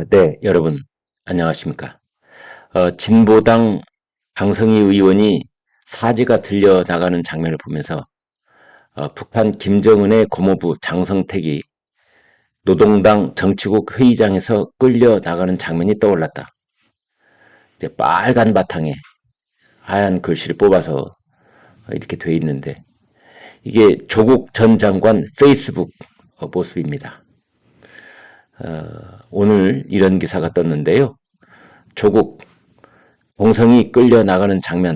네, 여러분, 안녕하십니까. 진보당 강성희 의원이 사지가 들려나가는 장면을 보면서 북한 김정은의 고모부 장성택이 노동당 정치국 회의장에서 끌려나가는 장면이 떠올랐다. 이제 빨간 바탕에 하얀 글씨를 뽑아서 이렇게 돼 있는데 이게 조국 전 장관 페이스북 모습입니다. 오늘 이런 기사가 떴는데요. 조국 공성이 끌려나가는 장면,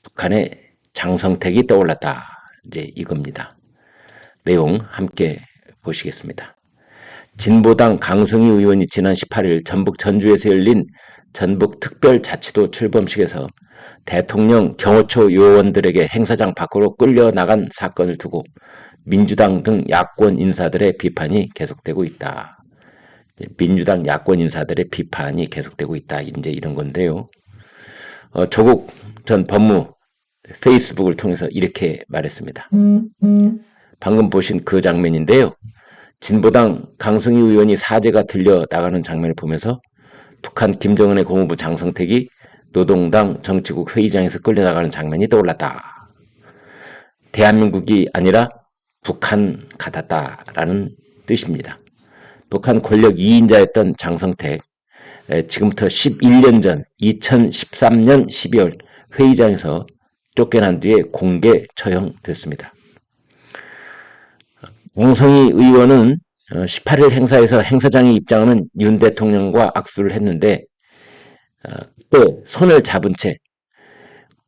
북한의 장성택이 떠올랐다. 이제 이겁니다. 내용 함께 보시겠습니다. 진보당 강성희 의원이 지난 18일 전북 전주에서 열린 전북특별자치도 출범식에서 대통령 경호처 요원들에게 행사장 밖으로 끌려나간 사건을 두고 민주당 등 야권 인사들의 비판이 계속되고 있다. 민주당 야권 인사들의 비판이 계속되고 있다. 이제 이런 건데요. 조국 전 법무 페이스북을 통해서 이렇게 말했습니다. 방금 보신 그 장면인데요. 진보당 강승희 의원이 사제가 들려 나가는 장면을 보면서 북한 김정은의 고모부 장성택이 노동당 정치국 회의장에서 끌려나가는 장면이 떠올랐다. 대한민국이 아니라 북한 같았다라는 뜻입니다. 북한 권력 2인자였던 장성택, 지금부터 11년 전 2013년 12월 회의장에서 쫓겨난 뒤에 공개 처형됐습니다. 공성희 의원은 18일 행사에서 행사장에 입장하는 윤 대통령과 악수를 했는데 그때 손을 잡은 채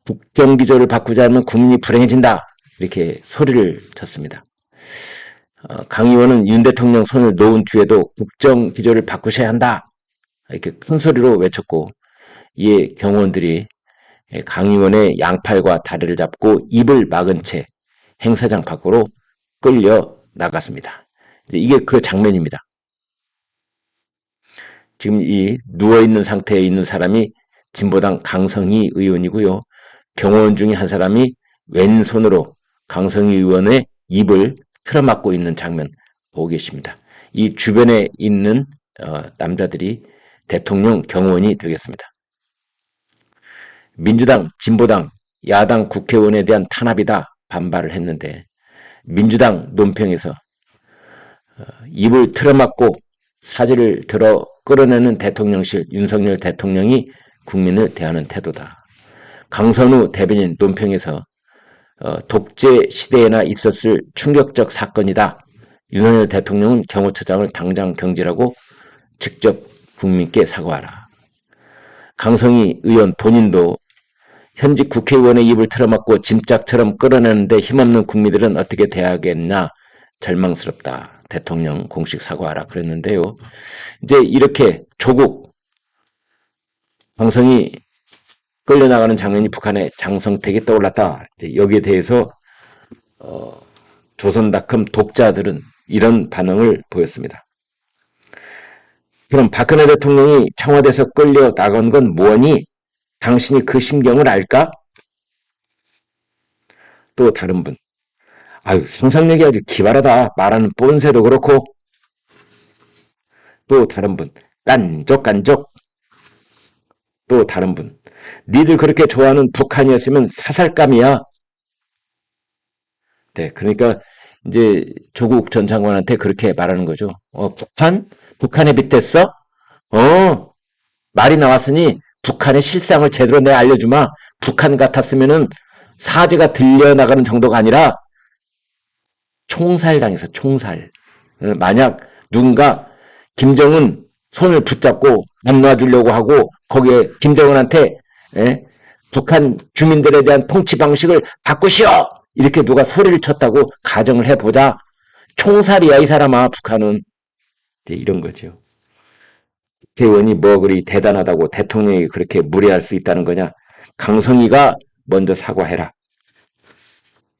국정기조를 바꾸지 않으면 국민이 불행해진다 이렇게 소리를 쳤습니다. 강 의원은 윤 대통령 손을 놓은 뒤에도 국정기조를 바꾸셔야 한다 이렇게 큰 소리로 외쳤고 이에 경호원들이 강 의원의 양팔과 다리를 잡고 입을 막은 채 행사장 밖으로 끌려 나갔습니다. 이게 그 장면입니다. 지금 이 누워있는 상태에 있는 사람이 진보당 강성희 의원이고요. 경호원 중에 한 사람이 왼손으로 강성희 의원의 입을 틀어막고 있는 장면 보고 계십니다. 이 주변에 있는 남자들이 대통령 경호원이 되겠습니다. 민주당, 진보당, 야당 국회의원에 대한 탄압이다 반발을 했는데 민주당 논평에서 입을 틀어막고 사지를 들어 끌어내는 대통령실 윤석열 대통령이 국민을 대하는 태도다. 강선우 대변인 논평에서 독재 시대에나 있었을 충격적 사건이다. 윤석열 대통령은 경호처장을 당장 경질하고 직접 국민께 사과하라. 강성희 의원 본인도 현직 국회의원의 입을 틀어막고 짐짝처럼 끌어내는데 힘없는 국민들은 어떻게 대하겠나 절망스럽다. 대통령 공식 사과하라 그랬는데요. 이제 이렇게 조국 강성이 끌려나가는 장면이 북한의 장성택이 떠올랐다. 이제 여기에 대해서 조선닷컴 독자들은 이런 반응을 보였습니다. 그럼 박근혜 대통령이 청와대에서 끌려나간 건 뭐니? 당신이 그 심경을 알까? 또 다른 분. 아유, 상상력이 아주 기발하다. 말하는 뻔세도 그렇고. 또 다른 분. 깐족깐족. 또 다른 분. 니들 그렇게 좋아하는 북한이었으면 사살감이야. 네, 그러니까 이제 조국 전 장관한테 그렇게 말하는 거죠. 북한? 북한에 빗댔어? 말이 나왔으니 북한의 실상을 제대로 내가 알려주마. 북한 같았으면은 사제가 들려나가는 정도가 아니라 총살당해서 총살. 만약 누군가 김정은 손을 붙잡고 안 놔주려고 하고 거기에 김정은한테 북한 주민들에 대한 통치 방식을 바꾸시오! 이렇게 누가 소리를 쳤다고 가정을 해보자. 총살이야 이 사람아 북한은. 이제 이런 거죠. 국회의원이 뭐 그리 대단하다고 대통령이 그렇게 무례할 수 있다는 거냐. 강성희가 먼저 사과해라.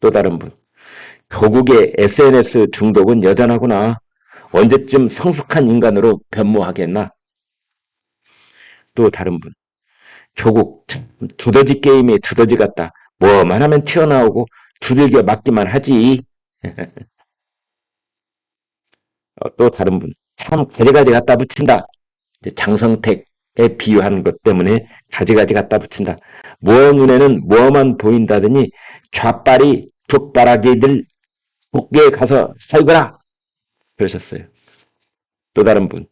또 다른 분. 조국의 SNS 중독은 여전하구나. 언제쯤 성숙한 인간으로 변모하겠나? 또 다른 분. 조국 두더지 게임에 두더지 같다. 뭐만 하면 튀어나오고 두들겨 맞기만 하지. 또 다른 분. 참 가지가지 갖다 붙인다. 이제 장성택에 비유한 것 때문에 가지가지 갖다 붙인다. 모어 눈에는 모어만 보인다더니 좌빨이 북바라기들 복계에 가서 살거라 그러셨어요. 또 다른 분.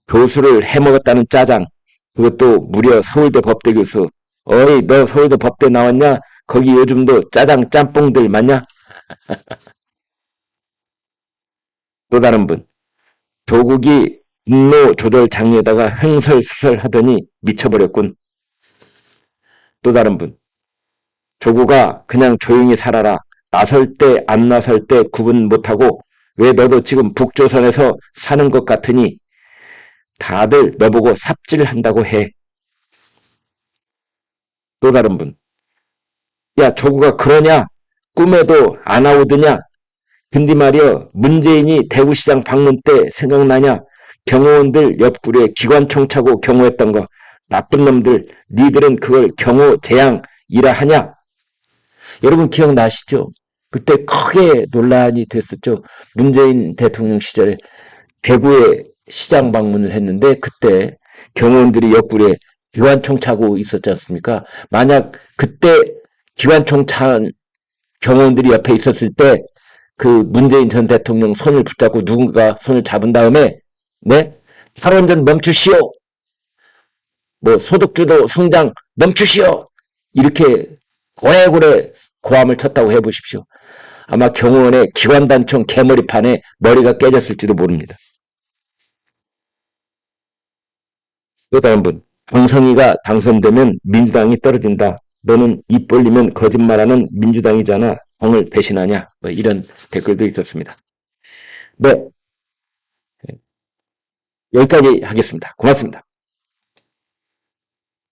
교수를 해먹었다는 짜장. 그것도 무려 서울대 법대 교수. 어이 너 서울대 법대 나왔냐? 거기 요즘도 짜장 짬뽕들 많냐? 또 다른 분. 조국이 분노 조절 장려에다가 횡설수설 하더니 미쳐버렸군. 또 다른 분. 조국아 그냥 조용히 살아라. 나설 때 안 나설 때 구분 못하고 왜 너도 지금 북조선에서 사는 것 같으니 다들 너보고 삽질한다고 해. 또 다른 분. 야 조국아 그러냐? 꿈에도 안 나오더냐? 근데 말이여 문재인이 대구시장 방문 때 생각나냐? 경호원들 옆구리에 기관총 차고 경호했던 거. 나쁜 놈들 니들은 그걸 경호 재앙이라 하냐? 여러분 기억나시죠? 그때 크게 논란이 됐었죠. 문재인 대통령 시절에 대구에 시장 방문을 했는데 그때 경호원들이 옆구리에 기관총 차고 있었지 않습니까? 만약 그때 기관총 찬 경호원들이 옆에 있었을 때 그 문재인 전 대통령 손을 붙잡고 누군가 손을 잡은 다음에 네? 탈원전 멈추시오. 뭐 소득주도 성장 멈추시오. 이렇게 고래고래 고함을 쳤다고 해보십시오. 아마 경호원의 기관단총 개머리판에 머리가 깨졌을지도 모릅니다. 또 다른 분. 강성희가 당선되면 민주당이 떨어진다. 너는 입 벌리면 거짓말하는 민주당이잖아. 당을 배신하냐. 뭐 이런 댓글도 있었습니다. 네. 여기까지 하겠습니다. 고맙습니다.